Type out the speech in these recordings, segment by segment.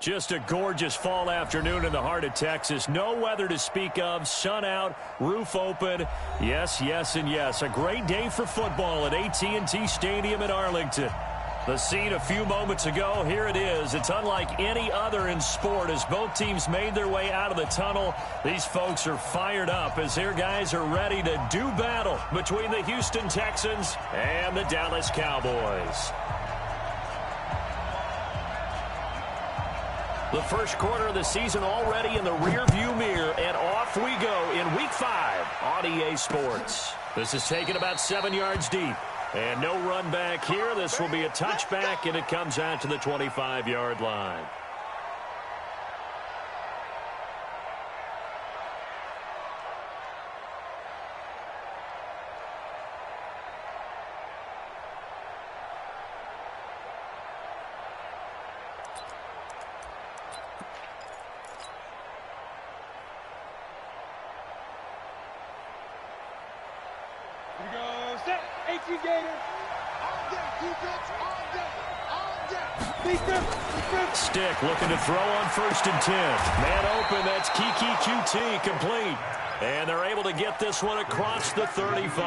Just a gorgeous fall afternoon in the heart of Texas. No weather to speak of. Sun out, roof open. Yes, yes, and yes. A great day for football at AT&T Stadium in Arlington. The scene a few moments ago, here it is. It's unlike any other in sport as both teams made their way out of the tunnel. These folks are fired up as their guys are ready to do battle between the Houston Texans and the Dallas Cowboys. The first quarter of the season already in the rearview mirror, and off we go in Week 5 on EA Sports. This is taken about 7 yards deep. And no run back here. This will be a touchback, and it comes out to the 25-yard line. Stick looking to throw on 1st and 10. Man open, that's Kiki QT complete. And they're able to get this one across the 35.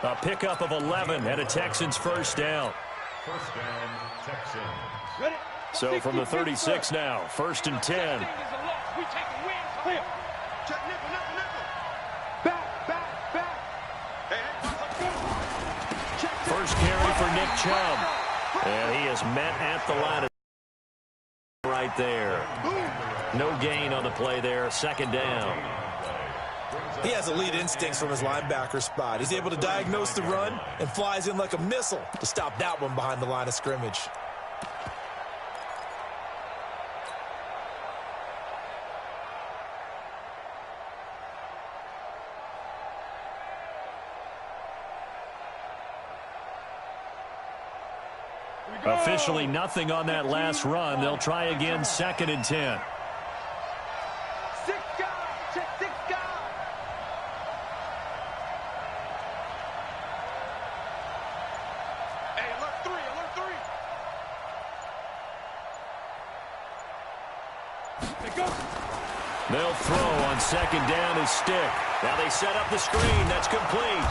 A pickup of 11 and a Texans first down. First down, Texans. So from the 36 now, 1st and 10. First carry for Nick Chubb. And he is met at the line right there. No gain on the play there. 2nd down. He has elite instincts from his linebacker spot. He's able to diagnose the run and flies in like a missile to stop that one behind the line of scrimmage. Officially nothing on that last run. They'll try again, 2nd and 10. They'll throw on 2nd down as Stick. Now they set up the screen. That's complete.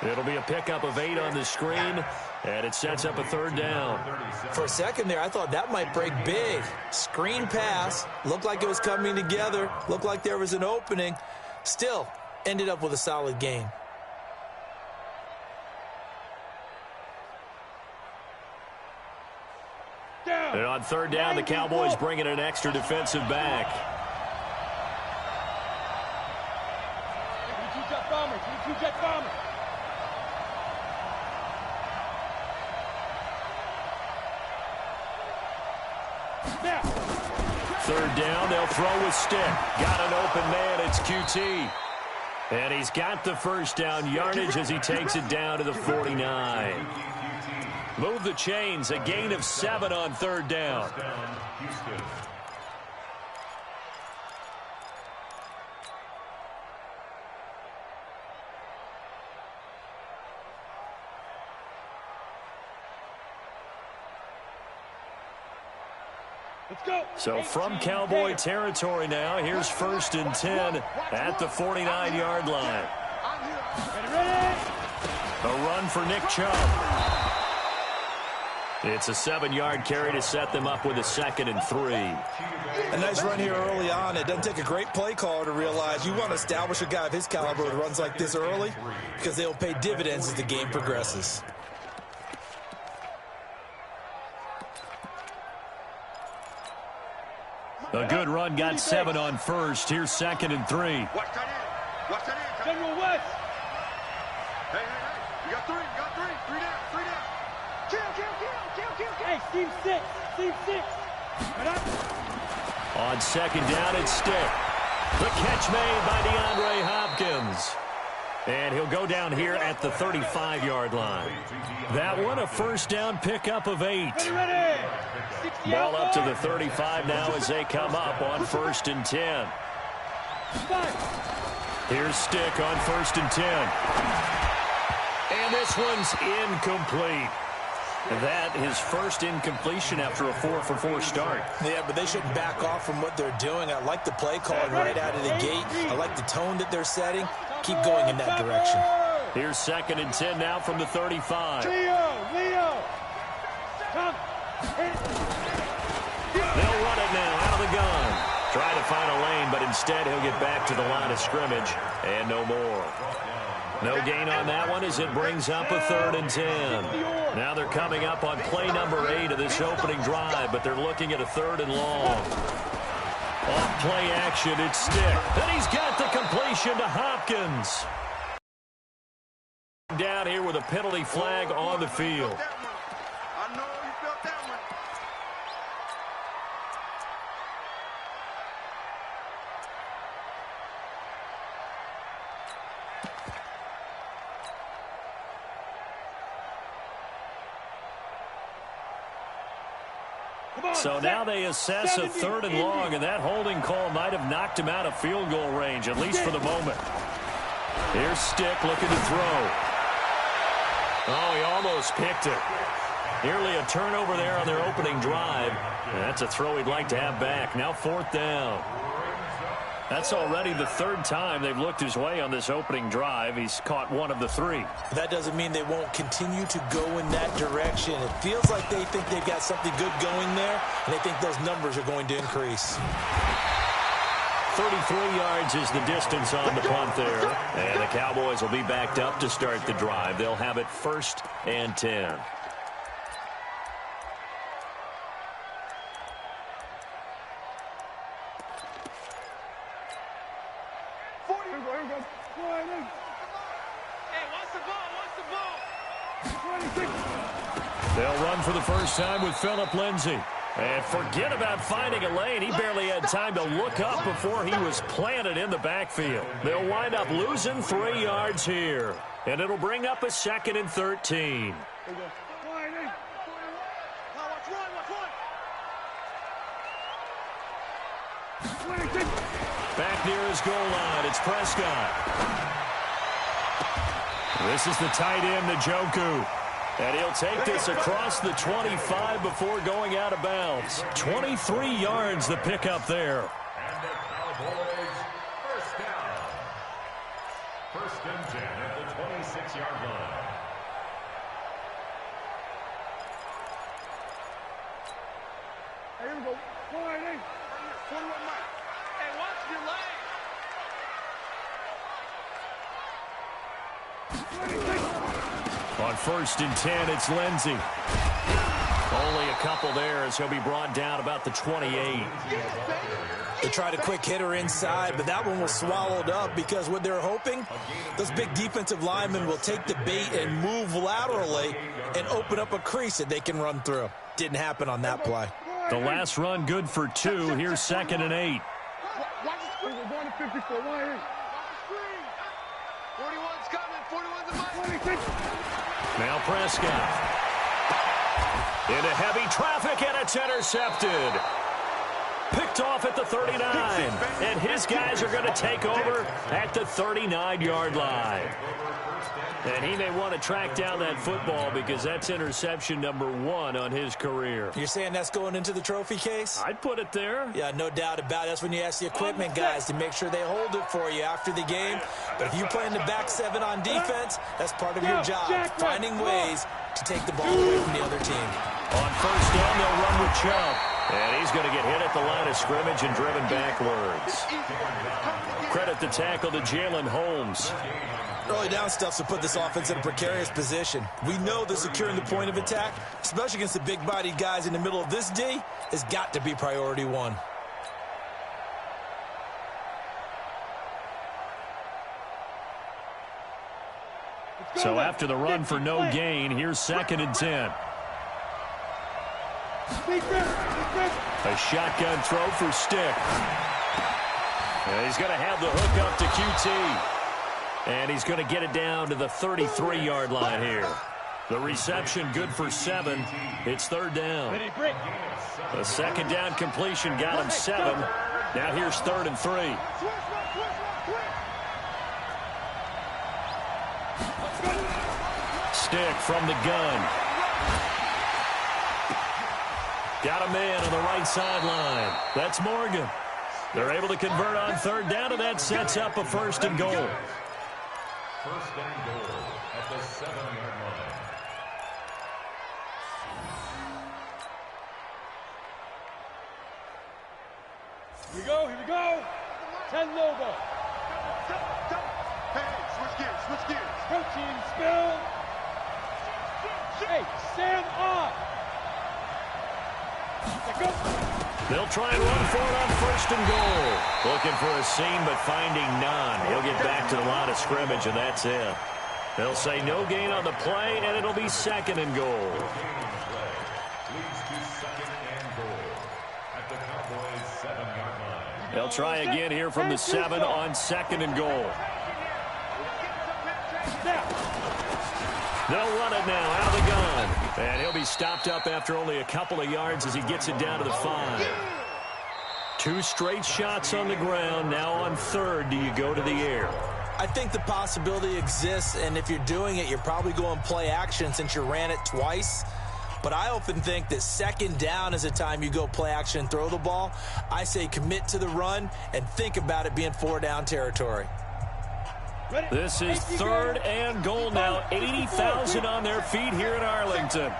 It'll be a pickup of 8 on the screen, and it sets up a 3rd down. For a second there, I thought that might break big. Screen pass. Looked like it was coming together. Looked like there was an opening. Still, ended up with a solid game. And on 3rd down, the Cowboys bring in an extra defensive back. Third down, they'll throw with Stick. Got an open man, it's QT. And he's got the first down yardage as he takes it down to the 49. Move the chains, a gain of 7 on 3rd down. So from Cowboy territory now, here's 1st and 10 at the 49-yard line. A run for Nick Chubb. It's a 7-yard carry to set them up with a 2nd and 3. A nice run here early on. It doesn't take a great play caller to realize you want to establish a guy of his caliber with runs like this early because they'll pay dividends as the game progresses. A good run, got 7 on 1st. Here's 2nd and 3. Watch that in. Watch that in. General West. Hey. You got 3. You got 3. 3 down. 3 down. Kill. Hey, team 6. Team 6. On 2nd down, it's Stick. The catch made by DeAndre Hopkins. And he'll go down here at the 35-yard line. That one, a first down pickup of 8. Ball up to the 35 now as they come up on 1st and 10. Here's Stick on 1st and 10. And this one's incomplete. That his first incompletion after a 4-for-4 start. Yeah, but they shouldn't back off from what they're doing. I like the play calling right out of the gate. I like the tone that they're setting. Keep going in that direction. Here's 2nd and 10 now from the 35. Leo! Come! They'll run it now out of the gun. Try to find a lane, but instead he'll get back to the line of scrimmage. And no more. No gain on that one as it brings up a 3rd and 10. Now they're coming up on play number 8 of this opening drive, but they're looking at a 3rd and long. Off play action, it's Stick. And he's got the completion to Hopkins. Down here with a penalty flag on the field. I know you felt that one. So now they assess a 3rd and long, and that holding call might have knocked him out of field goal range, at least for the moment. Here's Stick looking to throw. Oh, he almost picked it. Nearly a turnover there on their opening drive. That's a throw he'd like to have back. Now 4th down. That's already the 3rd time they've looked his way on this opening drive. He's caught 1 of the 3. That doesn't mean they won't continue to go in that direction. It feels like they think they've got something good going there, and they think those numbers are going to increase. 33 yards is the distance on the punt there. And the Cowboys will be backed up to start the drive. They'll have it 1st and 10. They'll run for the first time with Phillip Lindsay. And forget about finding a lane. He barely had time to look up before he was planted in the backfield. They'll wind up losing 3 yards here. And it'll bring up a 2nd and 13. Back near his goal line, it's Prescott. This is the tight end, Njoku. And he'll take this across the 25 before going out of bounds. 23 yards the pickup there. And the Cowboys first down. 1st and 10 at the 26-yard line. Here we go. 41 miles. Hey, watch your leg. On 1st and 10, it's Lindsay. Only a couple there as he'll be brought down about the 28. They tried a quick hitter inside, but that one was swallowed up because what they're hoping, those big defensive linemen will take the bait and move laterally and open up a crease that they can run through. Didn't happen on that play. The last run good for 2. Here's 2nd and 8. Watch the screen. We're going to 54. 41's coming. 41's a 26. Now Prescott. Into heavy traffic, and it's intercepted. Picked off at the 39. And his guys are going to take over at the 39-yard line. And he may want to track down that football because that's interception number 1 on his career. You're saying that's going into the trophy case? I'd put it there. Yeah, no doubt about it. That's when you ask the equipment guys to make sure they hold it for you after the game. But if you play in the back 7 on defense, that's part of your job, finding ways to take the ball away from the other team. On 1st down, they'll run with Chubb. And he's going to get hit at the line of scrimmage and driven backwards. Credit the tackle to Jalen Holmes. Early down stuff to put this offense in a precarious position. We know that securing the point of attack, especially against the big-bodied guys in the middle of this D, has got to be priority 1. So after the run for no gain, here's 2nd and 10. A shotgun throw for Stick. And he's going to have the hook up to QT. And he's going to get it down to the 33-yard line here. The reception good for 7. It's 3rd down. The 2nd down completion got him 7. Now here's 3rd and 3. Stick from the gun. Got a man on the right sideline. That's Morgan. They're able to convert on third down, and that sets up a first and goal. First and goal at the 7-yard line. Here we go, here we go. 10 logo. Hey, switch gears, switch gears. Protein spill. Hey, stand on. Let's go. They'll try and run for it on first and goal. Looking for a seam, but finding none. He'll get back to the line of scrimmage, and that's it. They'll say no gain on the play, and it'll be second and goal. They'll try again here from the 7 on second and goal. They'll run it now out of the gun. And he'll be stopped up after only a couple of yards as he gets it down to the 5. 2 straight shots on the ground. Now on third, do you go to the air? I think the possibility exists, and if you're doing it, you're probably going play action since you ran it twice. But I often think that second down is a time you go play action and throw the ball. I say commit to the run and think about it being 4-down territory. This is third and goal now. 80,000 on their feet here in Arlington.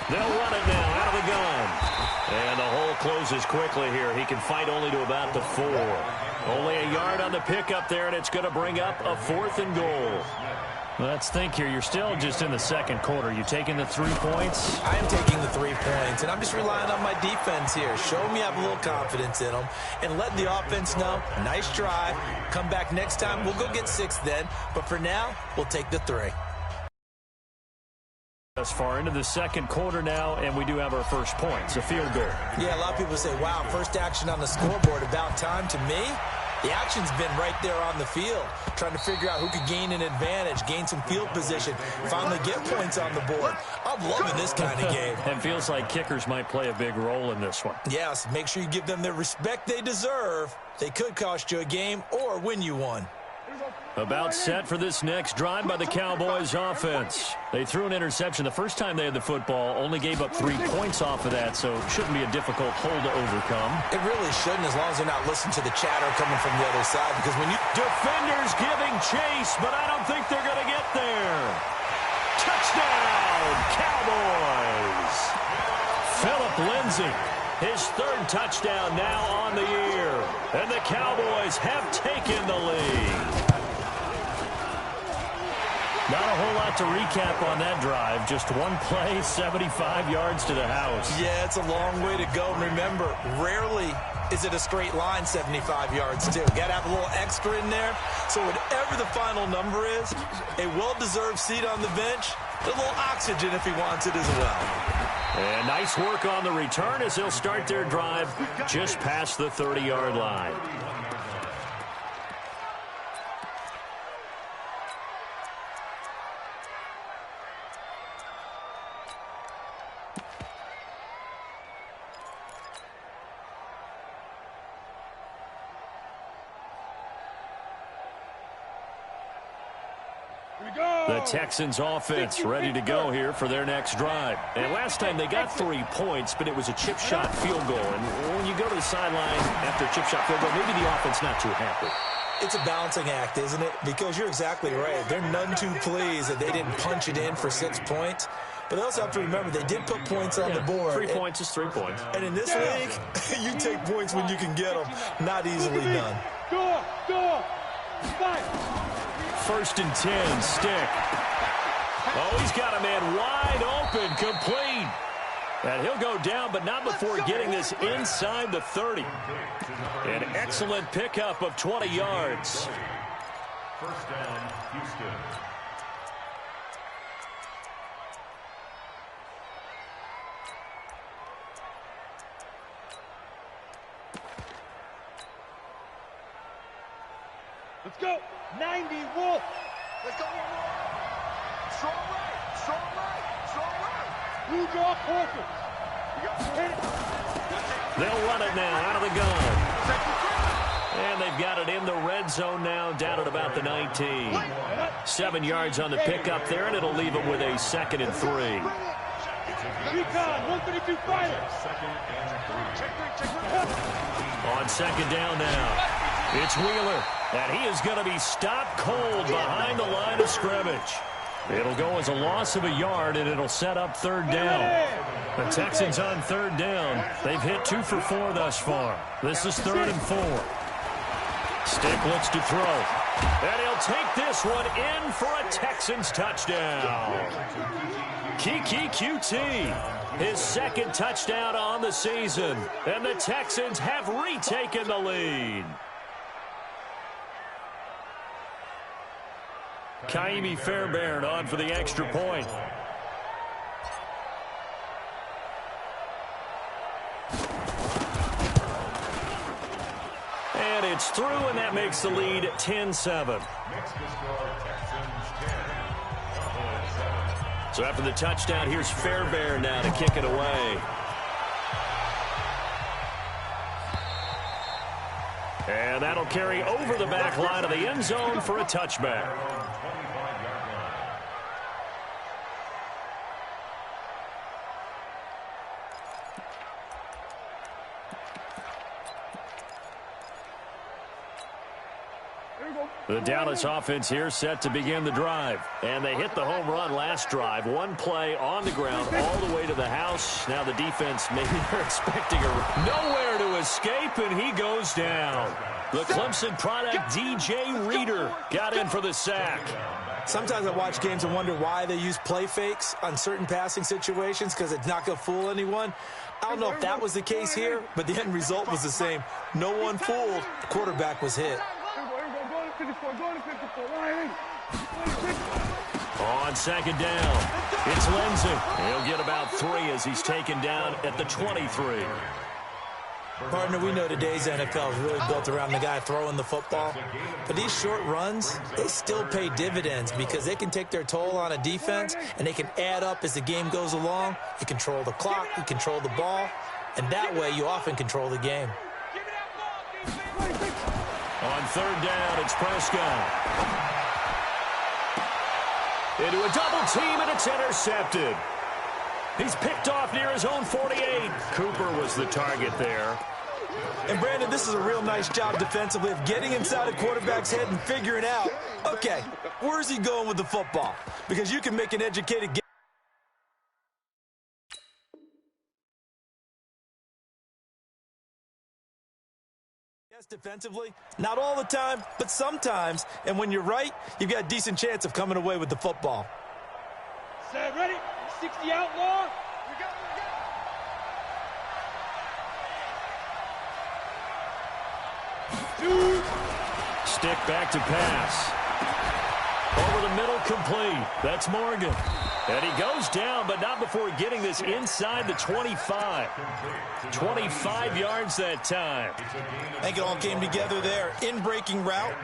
They'll run it now out of the gun. And the hole closes quickly here. He can fight only to about the 4. Only a yard on the pickup there, and it's going to bring up a 4th and goal. Let's think here. You're still just in the second quarter. You taking the 3 points? I am taking the 3 points, and I'm just relying on my defense here. Show me I have a little confidence in them, and let the offense know, nice try. Come back next time. We'll go get 6 then, but for now, we'll take the 3. As far into the second quarter now, and we do have our first points, a field goal. Yeah, a lot of people say, wow, first action on the scoreboard, about time. To me, the action's been right there on the field, trying to figure out who could gain an advantage, gain some field position, finally get points on the board. I'm loving this kind of game. It feels like kickers might play a big role in this one. Yes, make sure you give them the respect they deserve. They could cost you a game or win you one. About set for this next drive by the Cowboys offense. They threw an interception the first time they had the football, only gave up 3 points off of that, so it shouldn't be a difficult hole to overcome. It really shouldn't, as long as they're not listening to the chatter coming from the other side, because when you... Defenders giving chase, but I don't think they're going to get there. Touchdown, Cowboys! Philip Lindsay, his 3rd touchdown now on the year, and the Cowboys have taken the lead. Not a whole lot to recap on that drive. Just one play, 75 yards to the house. Yeah, it's a long way to go. And remember, rarely is it a straight line 75 yards, too. Got to have a little extra in there. So whatever the final number is, a well-deserved seat on the bench, a little oxygen if he wants it as well. And nice work on the return as they'll start their drive just past the 30-yard line. The Texans offense ready to go here for their next drive. And last time they got 3 points, but it was a chip shot field goal. And when you go to the sideline after a chip shot field goal, maybe the offense not too happy. It's a balancing act, isn't it? Because you're exactly right. They're none too pleased that they didn't punch it in for 6 points. But they also have to remember they did put points on the board. 3 points is 3 points. And in this league, you take points when you can get them. Not easily done. Go! Fight! 1st and 10, Stick. Oh, he's got a man wide open, complete. And he'll go down, but not before getting this inside the 30. An excellent pickup of 20 yards. First down, Houston. Let's go! 90 Wolf! Let's go one more. Strong right, strong right, strong right. Blue jaw focus. You got Hit it. They'll run it now out of the gun. And they've got it in the red zone now, down at about the 19. 7 yards on the pickup there, and it'll leave them with a 2nd and 3. Recon, 132 fighter. On second down now, it's Wheeler, and he is going to be stopped cold behind the line of scrimmage. It'll go as a loss of a yard, and it'll set up third down. The Texans on third down. They've hit 2 for 4 thus far. This is 3rd and 4. Stick looks to throw. And he'll take this one in for a Texans touchdown. Kiki QT, his 2nd touchdown on the season. And the Texans have retaken the lead. Miami Fairbairn on for the extra point. And it's through, and that makes the lead 10-7. So after the touchdown, here's Fairbairn now to kick it away. And that'll carry over the back line of the end zone for a touchback. The Dallas offense here set to begin the drive. And they hit the home run last drive. One play on the ground all the way to the house. Now the defense, maybe they're expecting nowhere to escape, and he goes down. The Clemson product, DJ Reader, got in for the sack. Sometimes I watch games and wonder why they use play fakes on certain passing situations, because it's not going to fool anyone. I don't know if that was the case here, but the end result was the same. No one fooled. The quarterback was hit. On second down, it's Lindsey. He'll get about 3 as he's taken down at the 23. Partner, we know today's NFL is really built around the guy throwing the football. But these short runs, they still pay dividends because they can take their toll on a defense, and they can add up as the game goes along. You control the clock, you control the ball, and that way you often control the game. On third down, it's Prescott. Into a double team, and it's intercepted. He's picked off near his own 48. Cooper was the target there. And, Brandon, this is a real nice job defensively of getting inside a quarterback's head and figuring out, okay, where's he going with the football? Because you can make an educated guess. Defensively, not all the time, but sometimes. And when you're right, you've got a decent chance of coming away with the football. Set, ready? 60 outlaw. Stick back to pass. Over the middle, complete. That's Morgan. And he goes down, but not before getting this inside the 25. 25 yards that time. I think it all came together there. In-breaking route,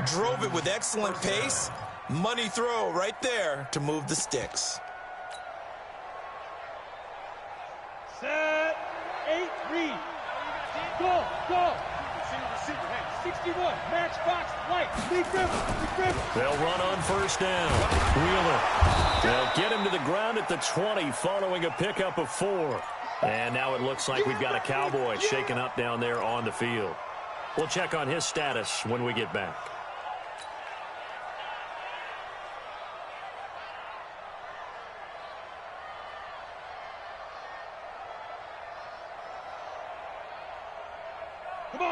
drove it with excellent pace. Money throw right there to move the sticks. Set, 8, read. Go, go. 61, matchbox, light, big river. They'll run on first down. Wheeler. They'll get him to the ground at the 20 following a pickup of 4. And now it looks like we've got a Cowboy shaken up down there on the field. We'll check on his status when we get back.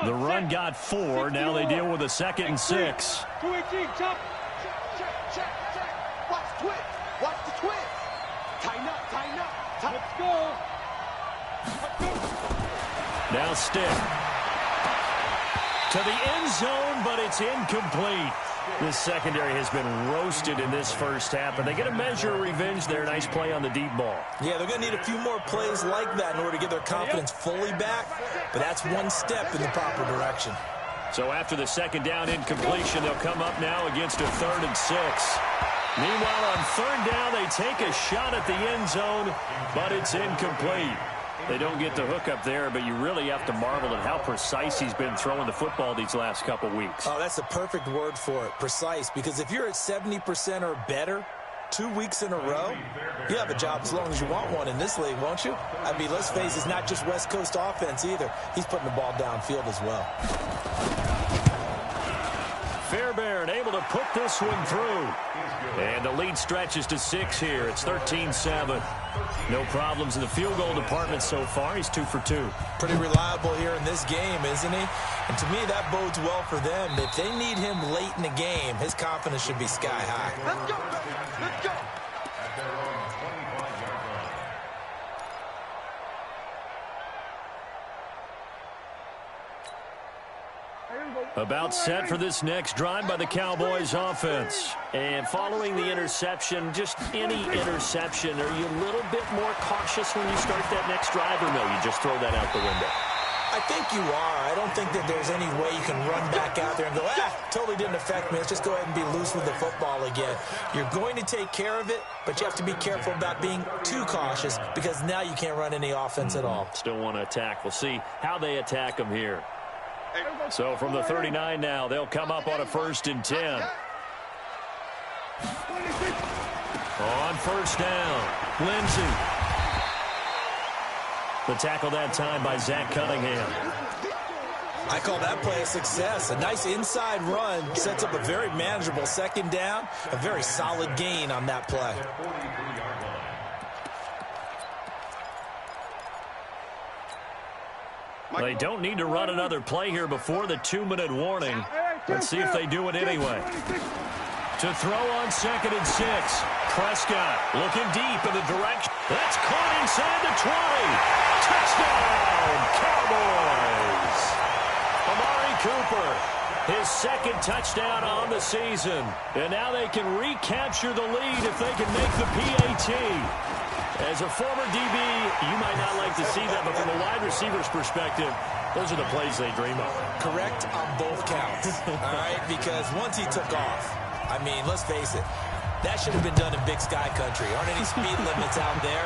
The run got 4. Now they deal with a 2nd and 6. 218, chop. Check. Watch the twist. Watch the twist. Tighten up. Let's go. Now Stick. To the end zone, but it's incomplete. This secondary has been roasted in this first half, and they get a measure of revenge there. Nice play on the deep ball. Yeah, they're going to need a few more plays like that in order to get their confidence fully back, but that's one step in the proper direction. So after the second down incompletion, they'll come up now against a 3rd and 6. Meanwhile, on third down, they take a shot at the end zone, but it's incomplete. They don't get the hook up there, but you really have to marvel at how precise he's been throwing the football these last couple weeks. Oh, that's the perfect word for it, precise, because if you're at 70% or better, 2 weeks in a row? You have a job as long as you want one in this league, won't you? I mean, let's face it, it's not just West Coast offense either. He's putting the ball downfield as well. Fairbairn able to put this one through. And the lead stretches to 6 here. It's 13-7. No problems in the field goal department so far. He's 2 for 2. Pretty reliable here in this game, isn't he? And to me, that bodes well for them. If they need him late in the game, his confidence should be sky high. Let's go, baby. Let's go. About set for this next drive by the Cowboys offense. And following the interception, just any interception, are you a little bit more cautious when you start that next drive, or no, you just throw that out the window? I think you are. I don't think that there's any way you can run back out there and go, totally didn't affect me. Let's just go ahead and be loose with the football again. You're going to take care of it, but you have to be careful about being too cautious because now you can't run any offense at all. Still want to attack. We'll see how they attack them here. So from the 39 now, they'll come up on a 1st and 10. On 1st down, Lindsey. The tackle that time by Zach Cunningham. I call that play a success. A nice inside run sets up a very manageable 2nd down. A very solid gain on that play. They don't need to run another play here before the 2-minute warning. Let's see if they do it anyway. To throw on 2nd and 6. Prescott looking deep in the direction. That's caught inside the 20. Touchdown, Cowboys. Amari Cooper, his 2nd touchdown on the season. And now they can recapture the lead if they can make the PAT. As a former DB, you might not like to see that, but from a wide receiver's perspective, those are the plays they dream of. Correct on both counts, all right? Because once he took off, I mean, let's face it, that should have been done in Big Sky country. Aren't any speed limits out there?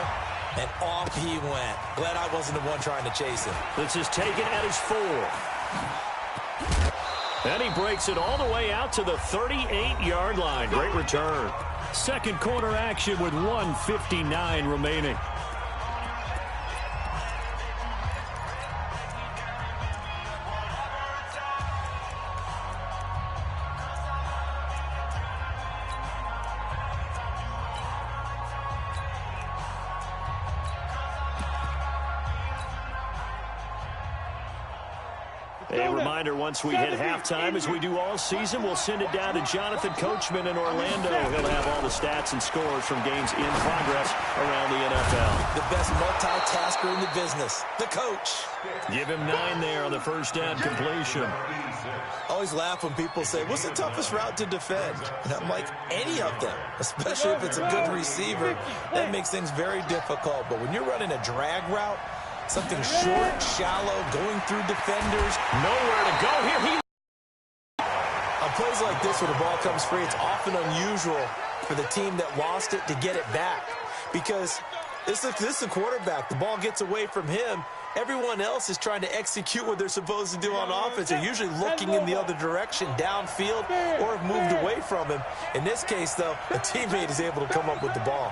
And off he went. Glad I wasn't the one trying to chase him. This is taken at his 4. And he breaks it all the way out to the 38-yard line. Great return. 2nd quarter action with 1:59 remaining. A reminder, once we hit halftime, as we do all season, we'll send it down to Jonathan Coachman in Orlando. He'll have all the stats and scores from games in progress around the NFL. The best multitasker in the business, the coach. Give him 9 there on the 1st down completion. I always laugh when people say, what's the toughest route to defend? And I'm like, any of them, especially if it's a good receiver. That makes things very difficult. But when you're running a drag route, something short, shallow, going through defenders. Nowhere to go here. On plays like this where the ball comes free, it's often unusual for the team that lost it to get it back. Because this is a quarterback. The ball gets away from him. Everyone else is trying to execute what they're supposed to do on offense. They're usually looking in the other direction, downfield, or have moved away from him. In this case, though, a teammate is able to come up with the ball.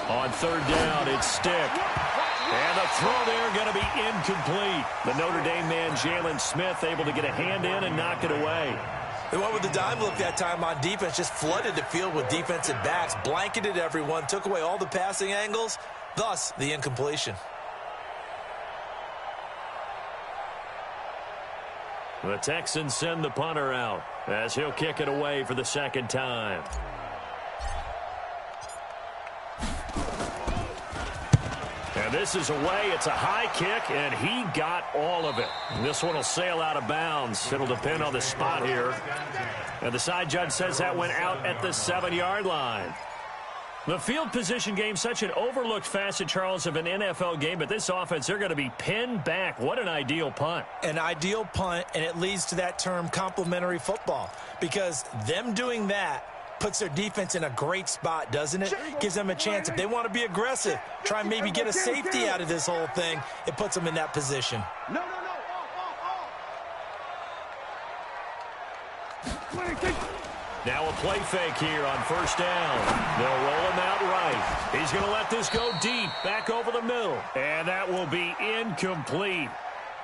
On 3rd down, it's Stick. And the throw there going to be incomplete. The Notre Dame man, Jalen Smith, able to get a hand in and knock it away. They went with the dime look that time on defense, just flooded the field with defensive backs, blanketed everyone, took away all the passing angles, thus the incompletion. The Texans send the punter out as he'll kick it away for the 2nd time. And this is away. It's a high kick, and he got all of it. And this one will sail out of bounds. It'll depend on the spot here. And the side judge says that went out at the 7-yard line. The field position game, such an overlooked facet, Charles, of an NFL game. But this offense, they're going to be pinned back. What an ideal punt. An ideal punt, and it leads to that term complementary football. Because them doing that puts their defense in a great spot, doesn't it? Gives them a chance. If they want to be aggressive, try and maybe get a safety out of this whole thing, it puts them in that position. No. Now a play fake here on first down. They'll roll him out right. He's going to let this go deep, back over the middle. And that will be incomplete.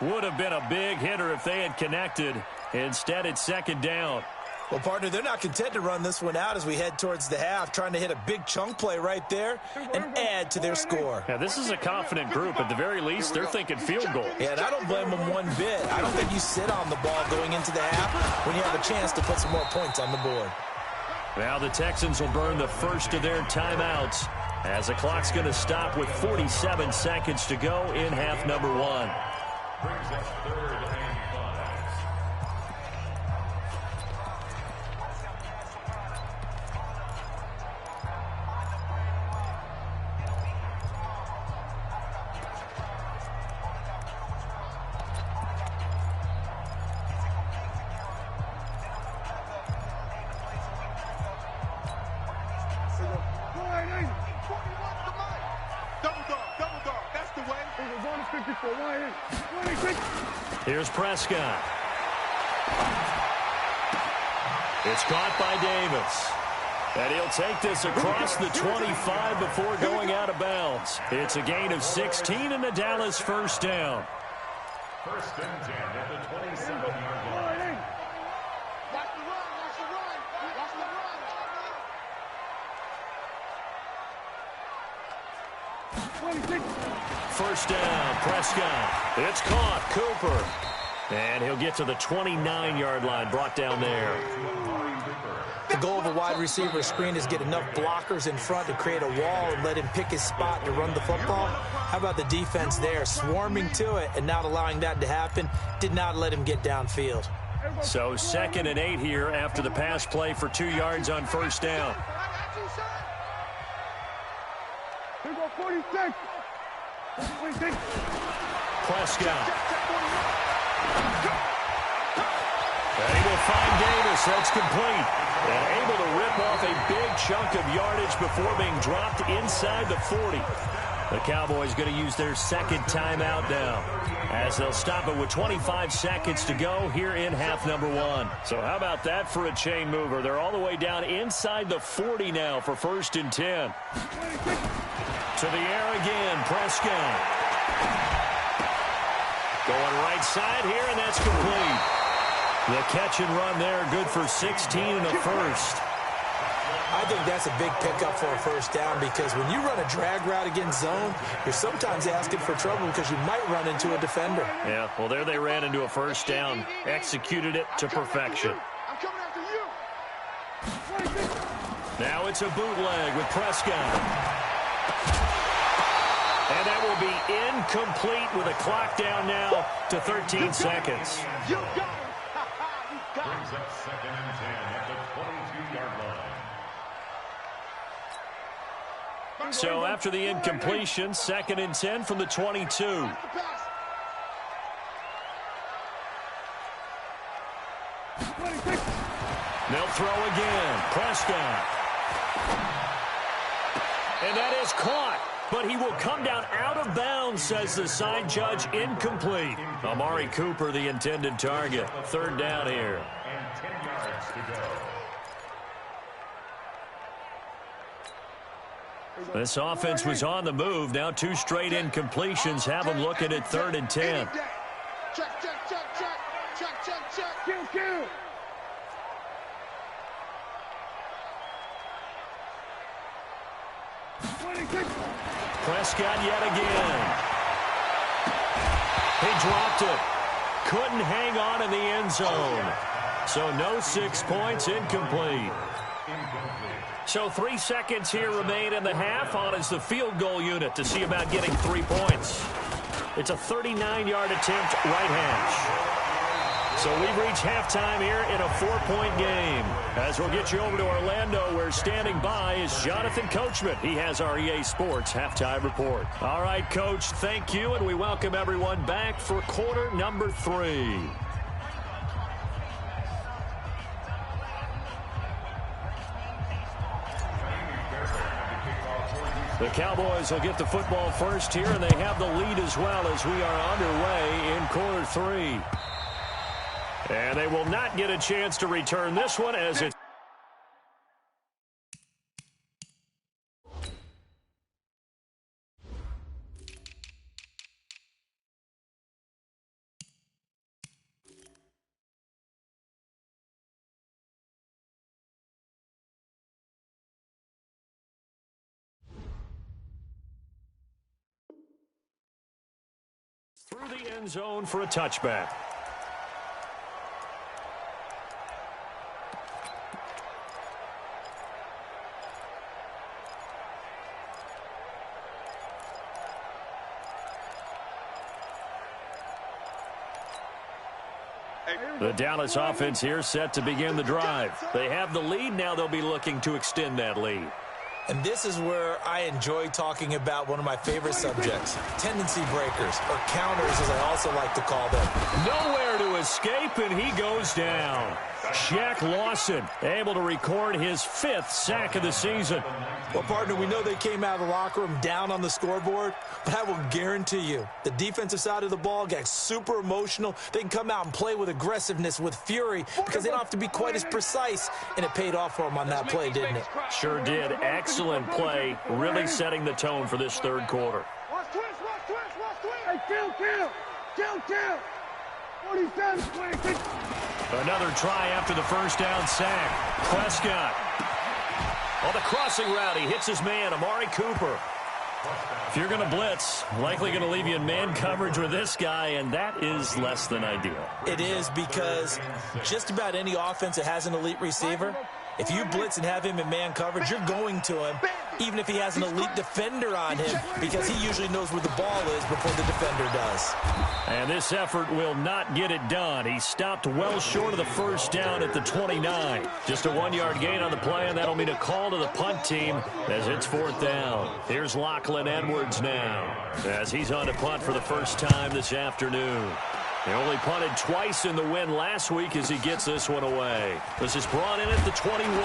Would have been a big hitter if they had connected. Instead, it's second down. Well, partner, they're not content to run this one out as we head towards the half, trying to hit a big chunk play right there and add to their score. Yeah, this is a confident group. At the very least, they're thinking field goal. Yeah, and I don't blame them one bit. I don't think you sit on the ball going into the half when you have a chance to put some more points on the board. Now the Texans will burn the first of their timeouts as the clock's going to stop with 47 seconds to go in half number one. Brings up third and 5. Here's Prescott. It's caught by Davis. And he'll take this across the 25 before going out of bounds. It's a gain of 16 and a Dallas first down. First and 10 at the 27-yard line. Watch the run, watch the run, watch the run. First down, Prescott. It's caught, Cooper. And he'll get to the 29-yard line, brought down there. The goal of a wide receiver screen is get enough blockers in front to create a wall and let him pick his spot to run the football. How about the defense there, swarming to it and not allowing that to happen, did not let him get downfield. So 2nd and 8 here after the pass play for 2 yards on first down. Here go 46. 46. Prescott. And he will find Davis. That's complete. And able to rip off a big chunk of yardage before being dropped inside the 40. The Cowboys going to use their second timeout now as they'll stop it with 25 seconds to go here in half number one. So how about that for a chain mover? They're all the way down inside the 40 now for 1st and 10. To the air again, Prescott. Going right side here, and that's complete. The catch and run there, good for 16 and a first. I think that's a big pickup for a first down because when you run a drag route against zone, you're sometimes asking for trouble because you might run into a defender. Yeah, well, there they ran into a first down, executed it to perfection. I'm coming after you. Now it's a bootleg with Prescott. And that will be incomplete with a clock down now to 13 seconds. You got it. Brings up 2nd and 10 at the 22-yard line. So after the incompletion, 2nd and 10 from the 22. They'll throw again. Prescott. And that is caught. But he will come down out of bounds, says the side judge, incomplete. Amari Cooper, the intended target. 3rd down here. And 10 yards to go. This offense was on the move. Now 2 straight incompletions have them looking at 3rd and 10. Check, check, check, check, check, check, check. Kill, kill. Prescott yet again. He dropped it. Couldn't hang on in the end zone. So no 6 points, incomplete. So 3 seconds here remain in the half. On is the field goal unit to see about getting 3 points. It's a 39-yard attempt right hash. So we've reached halftime here in a 4-point game. As we'll get you over to Orlando, where standing by is Jonathan Coachman. He has our EA Sports halftime report. All right, Coach, thank you, and we welcome everyone back for quarter number 3. The Cowboys will get the football first here, and they have the lead as well as we are underway in quarter 3. And they will not get a chance to return this one as it's end zone for a touchback. The Dallas offense here set to begin the drive. They have the lead. Now they'll be looking to extend that lead. And this is where I enjoy talking about one of my favorite subjects, tendency breakers, or counters as I also like to call them. Nowhere to escape, and he goes down. Shaq Lawson able to record his 5th sack of the season. Well, partner, we know they came out of the locker room down on the scoreboard, but I will guarantee you the defensive side of the ball got super emotional. They can come out and play with aggressiveness, with fury, because they don't have to be quite as precise, and it paid off for them on that play, didn't it? Sure did. Excellent play, really setting the tone for this third quarter. Watch twist. Hey, kill. 47, 26. Another try after the first down sack. Prescott. On the crossing route, he hits his man, Amari Cooper. If you're going to blitz, likely going to leave you in man coverage with this guy, and that is less than ideal. It is, because just about any offense that has an elite receiver, if you blitz and have him in man coverage, you're going to him, even if he has an elite defender on him, because he usually knows where the ball is before the defender does. And this effort will not get it done. He stopped well short of the first down at the 29. Just a 1-yard gain on the play, and that'll mean a call to the punt team as it's 4th down. Here's Lachlan Edwards now, as he's on to punt for the first time this afternoon. He only punted twice in the win last week as he gets this one away. This is brought in at the 21.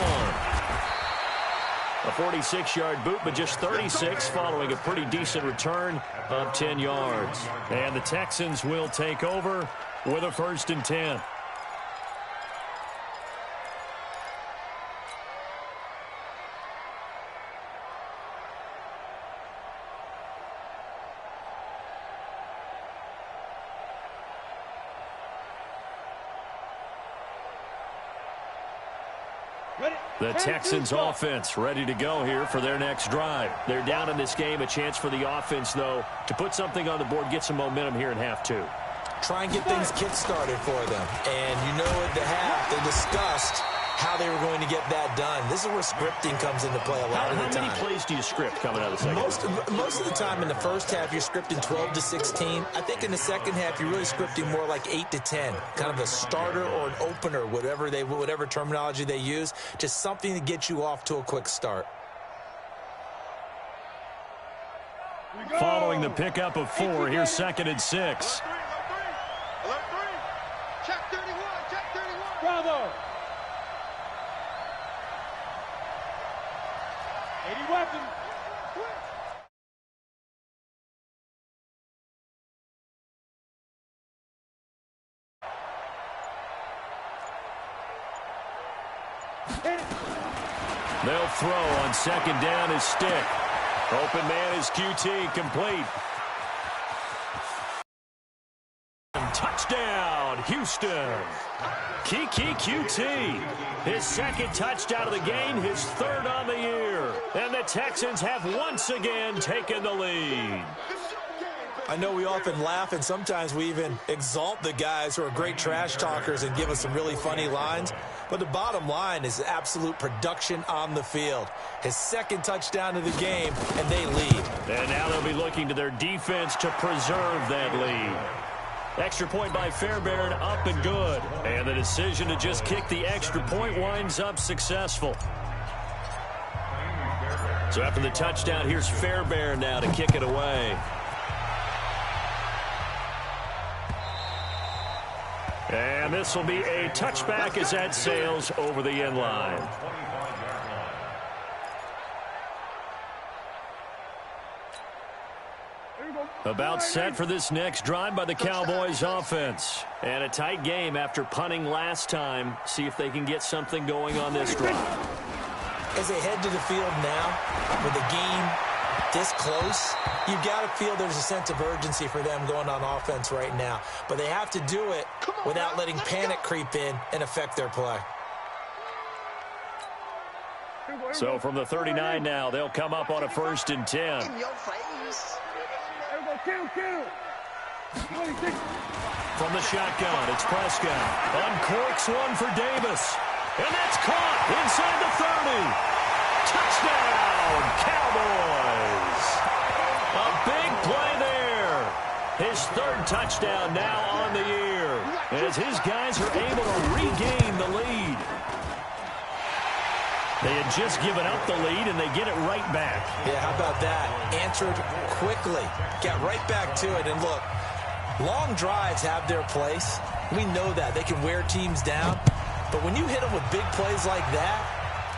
A 46-yard boot, but just 36 following a pretty decent return of 10 yards. And the Texans will take over with a 1st and 10. The Texans offense ready to go here for their next drive. They're down in this game. A chance for the offense, though, to put something on the board, get some momentum here in half 2. Try and get things kick-started for them. And you know at the half, they discussed how they were going to get that done. This is where scripting comes into play a lot of the time. How many plays do you script coming out of the second half? Most of the time in the first half, you're scripting 12 to 16. I think in the second half, you're really scripting more like 8 to 10. Kind of a starter or an opener, whatever terminology they use. Just something to get you off to a quick start. Following the pickup of 4, here's 2nd and 6. Check 31. Bravo. 80 weapons. They'll throw on 2nd down his stick. Open man is QT, complete. Touchdown, Houston. Kiki QT, his 2nd touchdown of the game, his 3rd on the year. And the Texans have once again taken the lead. I know we often laugh, and sometimes we even exalt the guys who are great trash talkers and give us some really funny lines. But the bottom line is absolute production on the field. His 2nd touchdown of the game, and they lead. And now they'll be looking to their defense to preserve that lead. Extra point by Fairbairn, up and good. And the decision to just kick the extra point winds up successful. So after the touchdown, here's Fairbairn now to kick it away. And this will be a touchback as that sails over the end line. About set for this next drive by the Cowboys offense. And a tight game after punting last time. See if they can get something going on this drive. As they head to the field now, with the game this close, you've got to feel there's a sense of urgency for them going on offense right now. But they have to do it without letting panic creep in and affect their play. So from the 39 now, they'll come up on a 1st and 10. Kill. From the shotgun, it's Prescott. Uncorks one for Davis. And that's caught inside the 30. Touchdown, Cowboys. A big play there. His third touchdown now on the year, as his guys are able to regain the lead. They had just given up the lead, and they get it right back. Yeah, how about that? Answered quickly. Got right back to it. And look, long drives have their place. We know that. They can wear teams down. But when you hit them with big plays like that,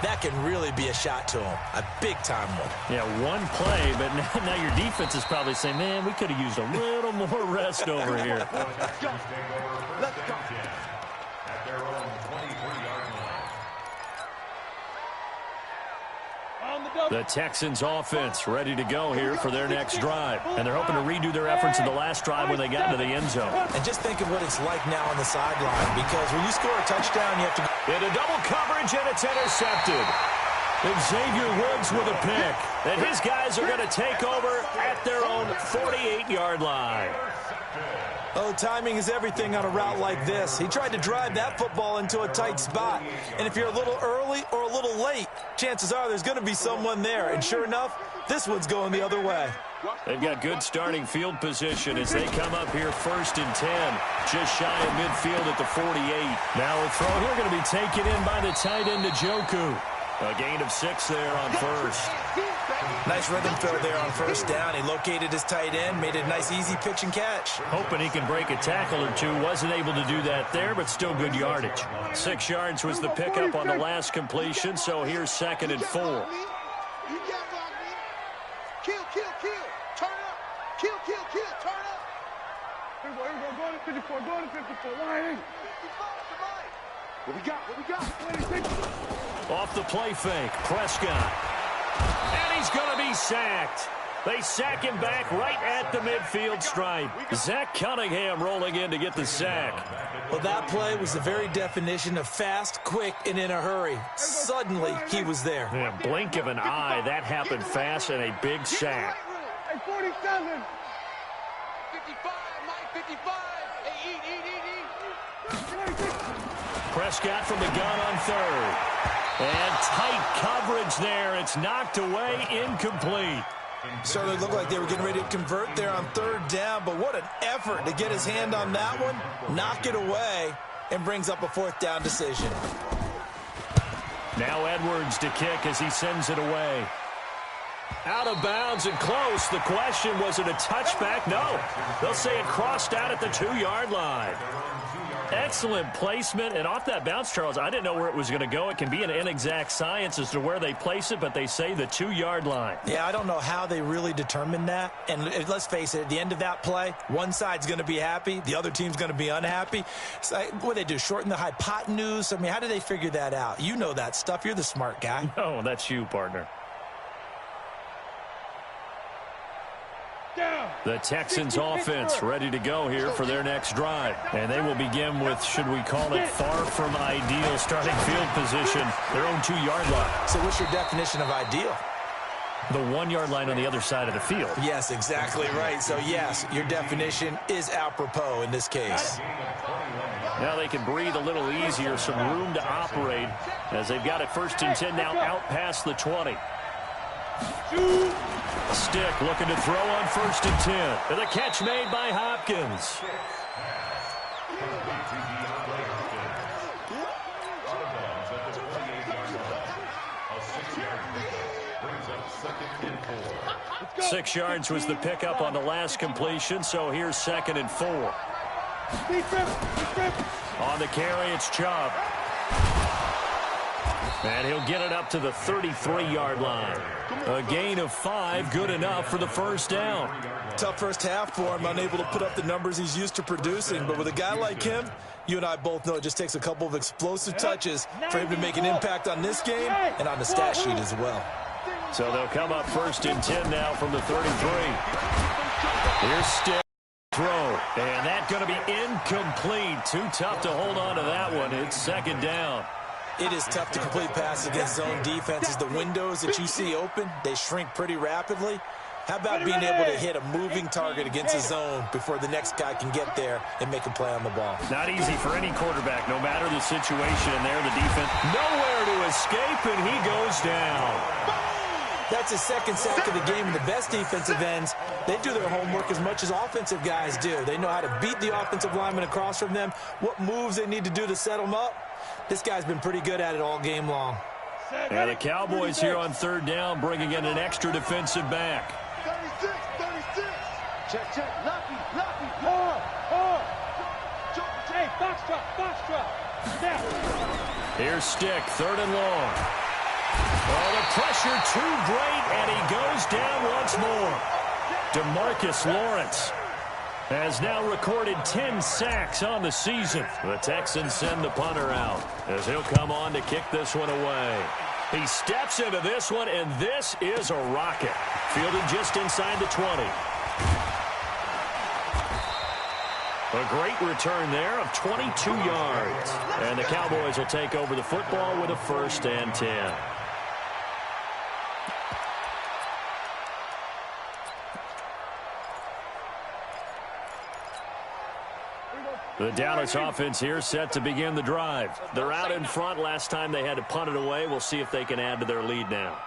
that can really be a shot to them. A big-time one. Yeah, one play, but now your defense is probably saying, man, we could have used a little more rest over here. Let's go. At their own 23-yard line. The Texans offense ready to go here for their next drive. And they're hoping to redo their efforts in the last drive when they got into the end zone. And just think of what it's like now on the sideline, because when you score a touchdown, you have to go into double coverage, and it's intercepted. Xavier Woods with a pick. And his guys are going to take over at their own 48-yard line. Oh, timing is everything on a route like this. He tried to drive that football into a tight spot. And if you're a little early or a little late, chances are there's going to be someone there. And sure enough, this one's going the other way. They've got good starting field position as they come up here 1st and 10. Just shy of midfield at the 48. Now a throw here going to be taken in by the tight end, Njoku. A gain of 6 there on first. Nice rhythm fill there on first down. He located his tight end, made it a nice, easy pitch and catch. Hoping he can break a tackle or two. Wasn't able to do that there, but still good yardage. 6 yards was the pickup on the last completion, so here's 2nd and 4. You got block, man. Kill. Turn up. Kill. Turn up. Here we go. Go to 54. Go to 54. Line. 55, What we got? 26. Off the play fake, Prescott. And he's going to be sacked. They sack him back right at the midfield stripe. Zach Cunningham rolling in to get the sack. Well, that play was the very definition of fast, quick, and in a hurry. Suddenly, he was there. Yeah, blink of an eye, that happened fast, and a big sack. Hey, 47. 55, Mike, 55. Hey, eat. Prescott from the gun on 3rd. And tight coverage there. It's knocked away, incomplete. Certainly looked like they were getting ready to convert there on 3rd down, but what an effort to get his hand on that one, knock it away, and brings up a 4th down decision. Now Edwards to kick as he sends it away. Out of bounds and close. The question, was it a touchback? No. They'll say it crossed out at the 2-yard line. Excellent placement, and off that bounce, Charles, I didn't know where it was going to go. It can be an inexact science as to where they place it, but they say the 2-yard line. Yeah, I don't know how they really determined that. And let's face it, at the end of that play, one side's going to be happy, the other team's going to be unhappy. It's like, what do they do, shorten the hypotenuse? I mean, how do they figure that out? You know that stuff. You're the smart guy. No, that's you, partner. The Texans offense ready to go here for their next drive. And they will begin with, should we call it, far from ideal starting field position, their own 2-yard line. So what's your definition of ideal? The 1-yard line on the other side of the field. Yes, exactly right. So, yes, your definition is apropos in this case. Now they can breathe a little easier, some room to operate as they've got it 1st and 10 now out past the 20. Stick looking to throw on 1st and 10. And the catch made by Hopkins. Six yards was the pickup on the last completion, so here's 2nd and 4. On the carry, it's Chubb. And he'll get it up to the 33-yard line. A gain of 5, good enough for the 1st down. Tough first half for him, unable to put up the numbers he's used to producing. But with a guy like him, you and I both know it just takes a couple of explosive touches for him to make an impact on this game and on the stat sheet as well. So they'll come up 1st and 10 now from the 33. Here's Stick. Throw. And that's going to be incomplete. Too tough to hold on to that one. It's 2nd down. It is tough to complete passes against zone defenses. The windows that you see open, they shrink pretty rapidly. How about being able to hit a moving target against his zone before the next guy can get there and make a play on the ball? Not easy for any quarterback, no matter the situation. And there, the defense nowhere to escape, and he goes down. That's his second sack of the game. And the best defensive ends, they do their homework as much as offensive guys do. They know how to beat the offensive lineman across from them, what moves they need to do to set them up. This guy's been pretty good at it all game long. And the Cowboys here on third down, bringing in an extra defensive back. 36, 36. Check. Lucky. Hey, box drop. Snap. Here's Stick, third and long. Oh, the pressure too great, and he goes down once more. DeMarcus Lawrence has now recorded 10 sacks on the season. The Texans send the punter out as he'll come on to kick this one away. He steps into this one, and this is a rocket. Fielded just inside the 20. A great return there of 22 yards. And the Cowboys will take over the football with a 1st and 10. The Dallas offense here set to begin the drive. They're out in front. Last time they had to punt it away. We'll see if they can add to their lead now.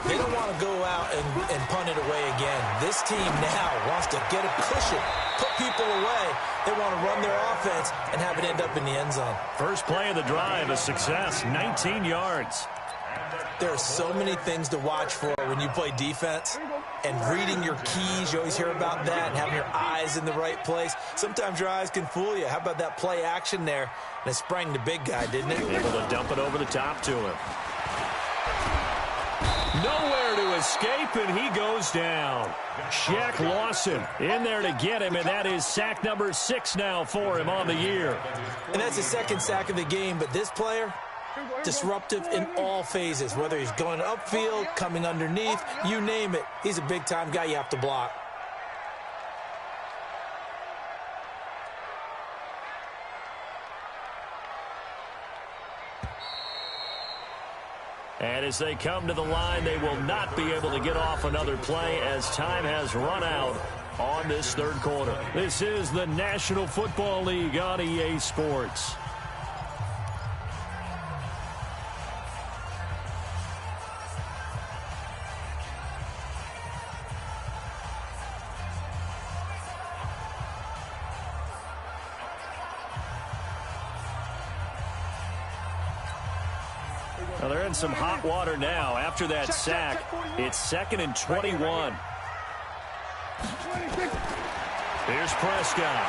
They don't want to go out and punt it away again. This team now wants to get a cushion, put people away. They want to run their offense and have it end up in the end zone. First play of the drive, a success, 19 yards. There are so many things to watch for when you play defense. And reading your keys, you always hear about that, and having your eyes in the right place. Sometimes your eyes can fool you. How about that play action there? And it sprang the big guy, didn't it? Able to dump it over the top to him. Nowhere to escape, and he goes down. Shaq Lawson in there to get him, and that is sack number 6 now for him on the year. And that's his second sack of the game, but this player, disruptive in all phases, whether he's going upfield, coming underneath, you name it. He's a big-time guy you have to block. And as they come to the line, they will not be able to get off another play as time has run out on this third quarter. This is the National Football League on EA Sports. Well, they're in some hot water now. After that sack, it's 2nd and 21. Here's Prescott.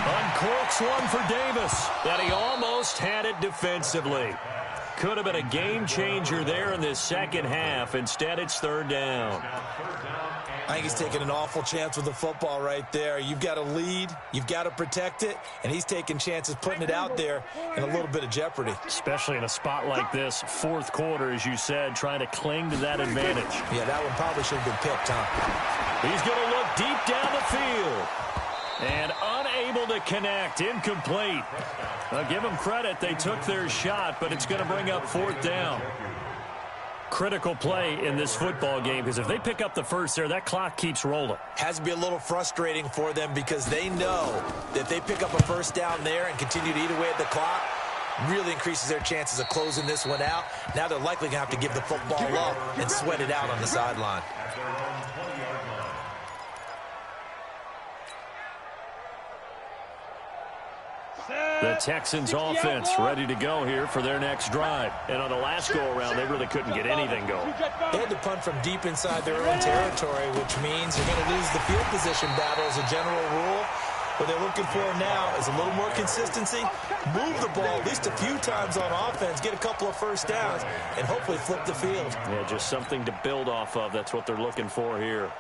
Uncorks one for Davis. And he almost had it defensively. Could have been a game changer there in this second half. Instead, it's third down. I think he's taking an awful chance with the football right there. You've got to lead, you've got to protect it, and he's taking chances putting it out there in a little bit of jeopardy. Especially in a spot like this, fourth quarter, as you said, trying to cling to that advantage. Yeah, that one probably should have been picked, huh? He's going to look deep down the field. And unable to connect, incomplete. I'll give them credit, they took their shot, but it's going to bring up 4th down. Critical play in this football game, because if they pick up the first there, that clock keeps rolling. Has to be a little frustrating for them because they know that if they pick up a first down there and continue to eat away at the clock, really increases their chances of closing this one out. Now they're likely going to have to give the football up and sweat it out on the sideline. The Texans offense ready to go here for their next drive. And on the last go-around, they really couldn't get anything going. They had to punt from deep inside their own territory, which means they're going to lose the field position battle as a general rule. What they're looking for now is a little more consistency, move the ball at least a few times on offense, get a couple of first downs, and hopefully flip the field. Yeah, just something to build off of. That's what they're looking for here.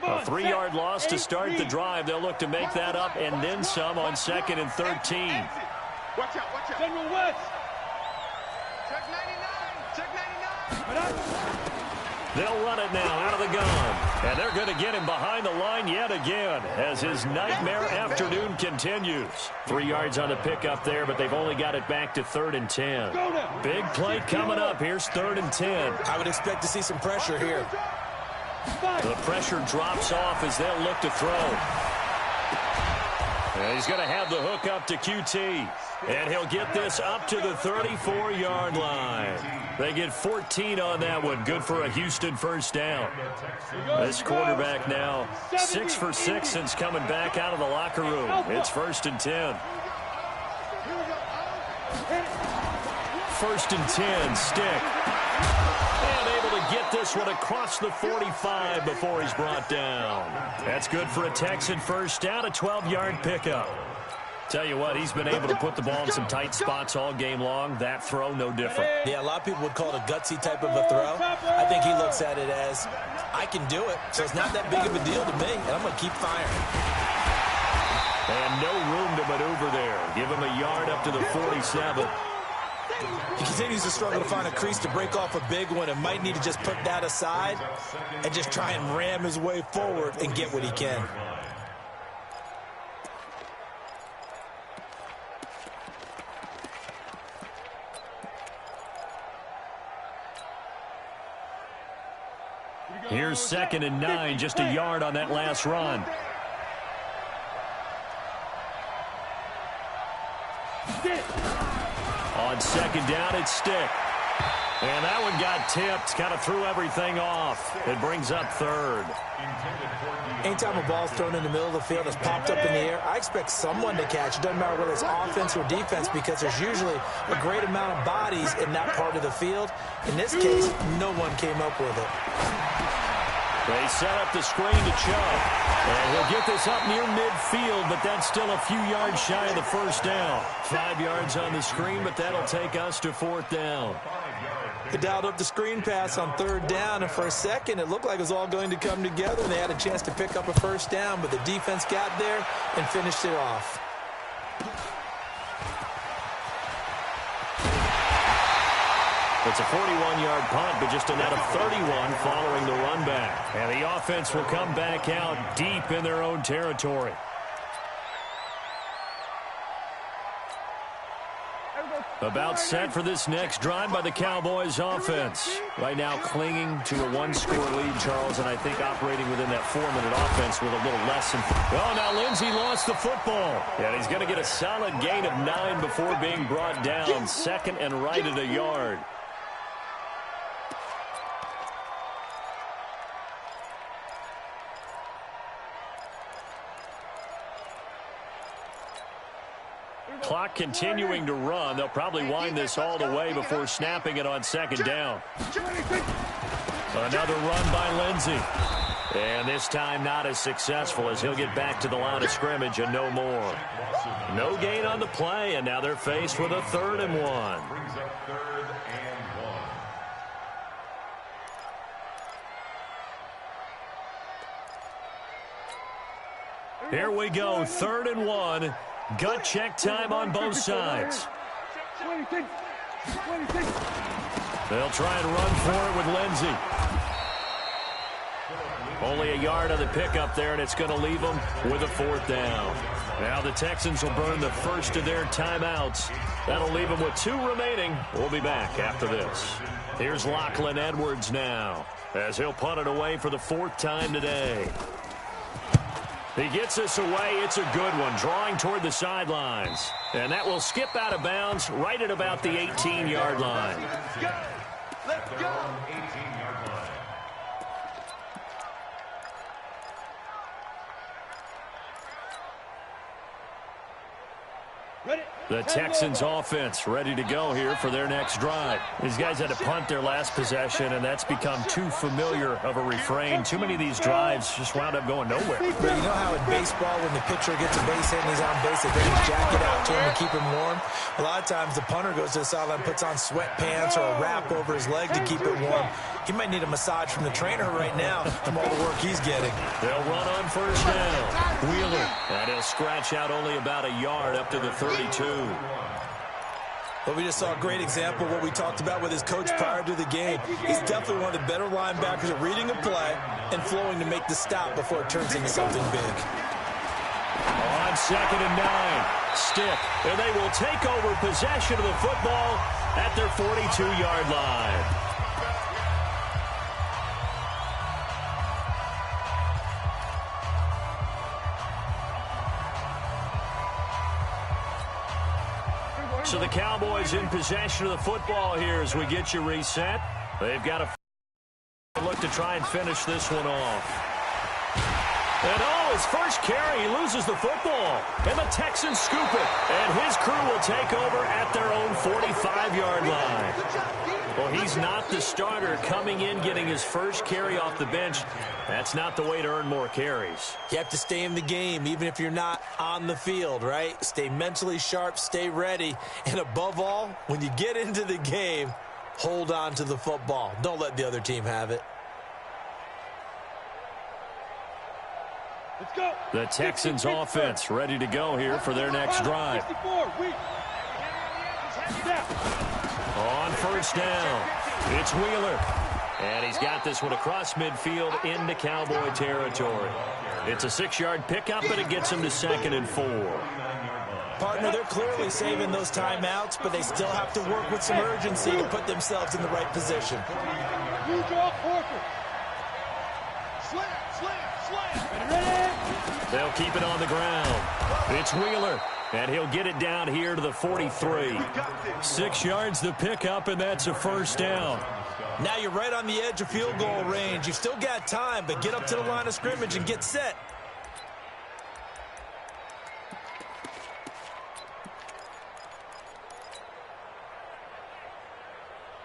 A 3-yard loss to start the drive. They'll look to make that up and then some on 2nd and 13. Watch out, watch out. General West. Check 99. Check 99. They'll run it now out of the gun. And they're going to get him behind the line yet again as his nightmare afternoon continues. 3 yards on the pickup there, but they've only got it back to 3rd and 10. Big play coming up. Here's 3rd and 10. I would expect to see some pressure here. The pressure drops off as they'll look to throw. And he's going to have the hook up to QT. And he'll get this up to the 34-yard line. They get 14 on that one. Good for a Houston first down. This quarterback now 6 for 6 since coming back out of the locker room. It's 1st and 10. 1st and 10, Stick. And able to get this one across the 45 before he's brought down. That's good for a Texan first down, a 12-yard pickup. Tell you what, he's been able to put the ball in some tight spots all game long. That throw, no different. Yeah, a lot of people would call it a gutsy type of a throw. I think he looks at it as, I can do it, so it's not that big of a deal to me, and I'm going to keep firing. And no room to maneuver there. Give him a yard up to the 47. He continues to struggle to find a crease to break off a big one and might need to just put that aside and just try and ram his way forward and get what he can. Here's 2nd and 9, just a yard on that last run. On 2nd down, it's Stick. And that one got tipped, kind of threw everything off. It brings up 3rd. Anytime a ball's thrown in the middle of the field, it's popped up in the air, I expect someone to catch. It doesn't matter whether it's offense or defense because there's usually a great amount of bodies in that part of the field. In this case, no one came up with it. They set up the screen to Chubb. And he'll get this up near midfield, but that's still a few yards shy of the first down. 5 yards on the screen, but that'll take us to 4th down. They dialed up the screen pass on 3rd down, and for a second, it looked like it was all going to come together. They had a chance to pick up a first down, but the defense got there and finished it off. It's a 41-yard punt, but just a net of 31 following the run back. And the offense will come back out deep in their own territory. About set for this next drive by the Cowboys offense. Right now clinging to a 1-score lead, Charles, and I think operating within that 4-minute offense with a little less than... Oh, now Lindsey lost the football. And he's going to get a solid gain of 9 before being brought down. 2nd and right at a yard. Clock continuing to run. They'll probably wind this all the way before snapping it on 2nd down. Another run by Lindsey. And this time not as successful as he'll get back to the line of scrimmage and no more. No gain on the play, and now they're faced with a 3rd and 1. Here we go, 3rd and 1. Gut check time on both sides. They'll try and run for it with Lindsey. Only a yard on the pickup there, and it's going to leave them with a 4th down. Now the Texans will burn the first of their timeouts. That'll leave them with 2 remaining. We'll be back after this. Here's Lachlan Edwards now as he'll punt it away for the 4th time today. He gets this away. It's a good one, drawing toward the sidelines. And that will skip out of bounds right at about the 18-yard line. Let's go! 18-yard line. The Texans offense ready to go here for their next drive. These guys had to punt their last possession, and that's become too familiar of a refrain. Too many of these drives just wound up going nowhere. But you know how in baseball, when the pitcher gets a base hit and he's on base, they bring his jacket out to him to keep him warm? A lot of times the punter goes to the sideline, puts on sweatpants or a wrap over his leg to keep it warm. He might need a massage from the trainer right now from all the work he's getting. They'll run on first down. Wheeler. And he'll scratch out only about a yard up to the 32. Well, we just saw a great example of what we talked about with his coach prior to the game. He's definitely one of the better linebackers at reading a play and flowing to make the stop before it turns into something big. On 2nd and 9, stick, and they will take over possession of the football at their 42-yard line. So the Cowboys in possession of the football here as we get you reset. They've got a look to try and finish this one off. And his first carry, he loses the football. And the Texans scoop it. And his crew will take over at their own 45-yard line. Well, he's not the starter coming in, getting his first carry off the bench. That's not the way to earn more carries. You have to stay in the game, even if you're not on the field, right? Stay mentally sharp, stay ready. And above all, when you get into the game, hold on to the football. Don't let the other team have it. Let's go. The Texans offense ready to go here for their next drive. On first down, it's Wheeler. And he's got this one across midfield into Cowboy territory. It's a 6-yard pickup, but it gets him to 2nd and 4. Partner, they're clearly saving those timeouts, but they still have to work with some urgency to put themselves in the right position. They'll keep it on the ground. It's Wheeler, and he'll get it down here to the 43. 6 yards the pickup, and that's a first down. Now you're right on the edge of field goal range. You've still got time, but get up to the line of scrimmage and get set.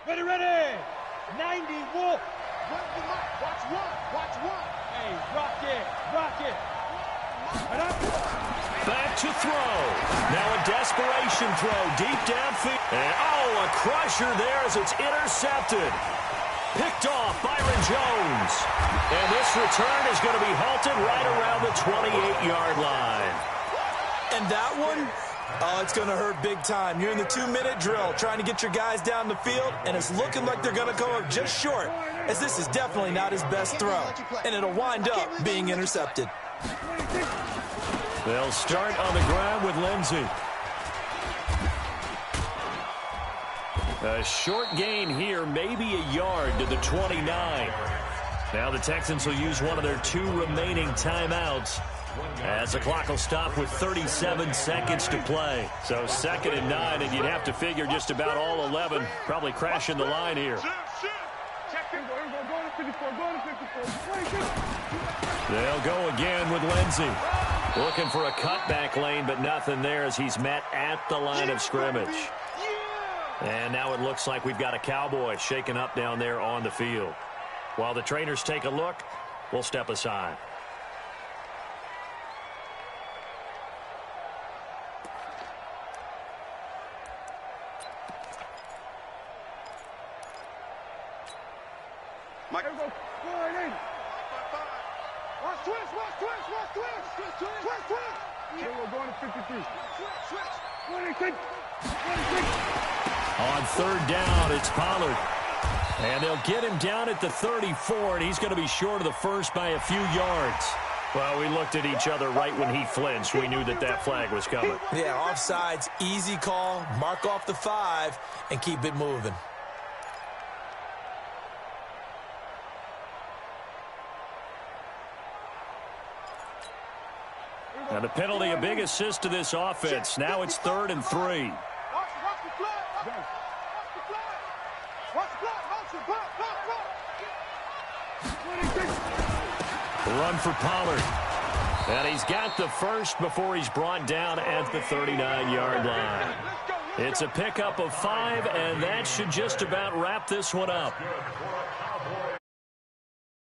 Ready, ready. 90, Wolf. Watch one. Hey, rock it. Back to throw. Now a desperation throw deep downfield. And a crusher there as it's intercepted. Picked off Byron Jones. And this return is going to be halted right around the 28-yard line. And that one, it's going to hurt big time. You're in the 2-minute drill trying to get your guys down the field, and it's looking like they're going to come up just short, as this is definitely not his best throw. And it'll wind up being intercepted. They'll start on the ground with Lindsey. A short gain here, maybe a yard to the 29. Now the Texans will use one of their 2 remaining timeouts as the clock will stop with 37 seconds to play. So 2nd and 9, and you'd have to figure just about all 11 probably crashing the line here. They'll go again with Lindsey. Looking for a cutback lane, but nothing there as he's met at the line of scrimmage. And now it looks like we've got a Cowboy shaken up down there on the field. While the trainers take a look, we'll step aside. Mike. We're going to 53. On 3rd down, it's Pollard. And they'll get him down at the 34, and he's going to be short of the first by a few yards. Well, we looked at each other right when he flinched. We knew that flag was coming. Yeah, offsides, easy call, mark off the 5, and keep it moving. Now the penalty, a big assist to this offense. Now it's 3rd and 3. Run for Pollard. And he's got the first before he's brought down at the 39-yard line. It's a pickup of 5, and that should just about wrap this one up.